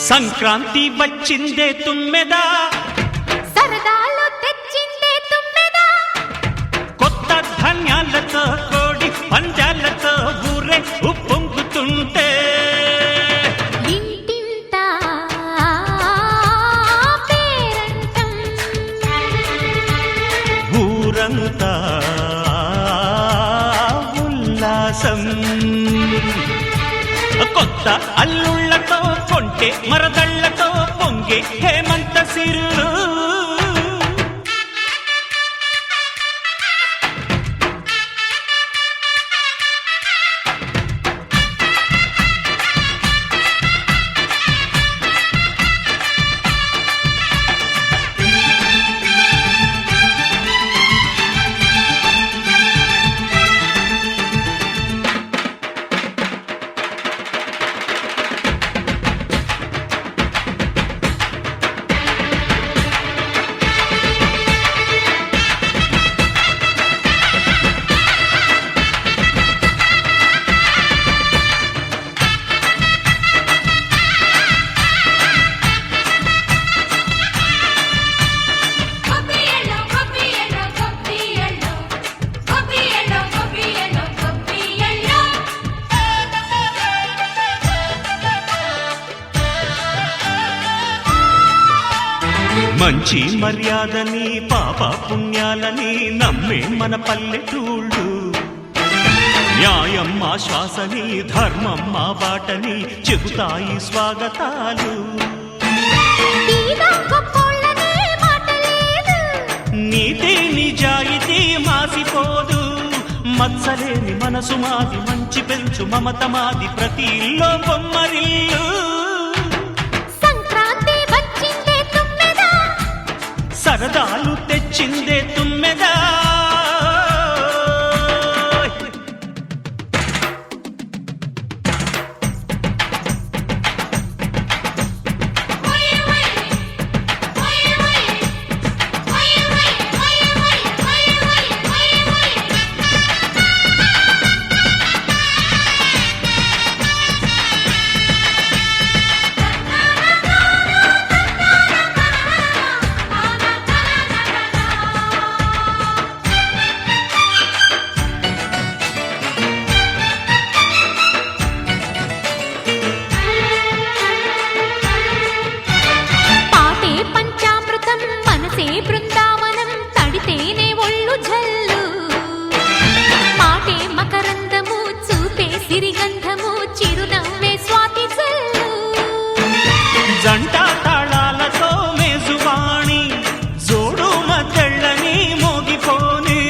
సంక్రాంతి వచ్చిందే తుమ్మెదా, సరదాలు తెచ్చిందే తుమ్మెదా, కొత్త ధాన్యాలతో కోడి పందాలతో ఊరే ఉప్పొంగుతుంటే ఇంటింటా పేరంటం, ఊరంతా ఉల్లాసం. కొత్త అల్లుళ్లతో కొంటే మరదళ్లతో పొంగే హేమంత సిరులు. మంచి మర్యాదని పాప పుణ్యాలని నమ్మే మన పల్లెటూళ్ళు, న్యాయం మా శ్వాసని ధర్మం మా బాటని చెబుతాయి స్వాగతాలు. నీతి నిజాయితీ మాసిపోదు, మత్సలేని మనసు మాది, మంచి పెంచు మమత మాది, ప్రతి ఇల్లో బొమ్మరిల్లు. సరదాలు తెచ్చిందే తుమ్మెదా, బృందావనం తడితేనే ఒళ్ళు జల్లు, మాటే మకరందము చూపే సిరిగంధము, చిరునవ్వే స్వాతి జల్లు. జంట తాళాలతో మేజువాణి జోడు మద్దళ్ళని మోగిపోని,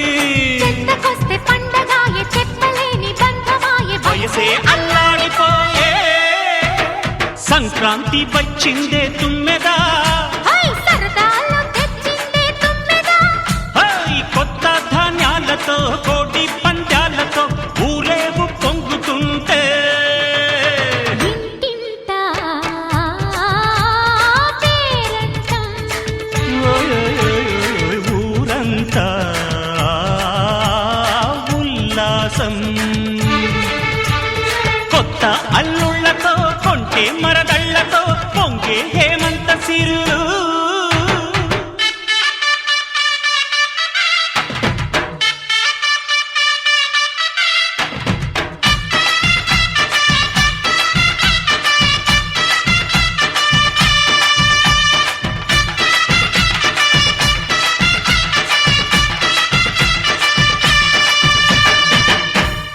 చెత్తకొస్తే పండగాయ చెప్పలేని బంధమాయ, వయసే అల్లాడిపోయే. సంక్రాంతి వచ్చిందే తుమ్మెదా, కోటి పందాలతో ఊరేగు పొంగుతుంటే ఇంటింటా పేరంటం, ఊరంతా ఉల్లాసం. కొత్త అల్లుళ్లతో కొంటే మరదళ్లతో పొంగే హేమంత సిరు.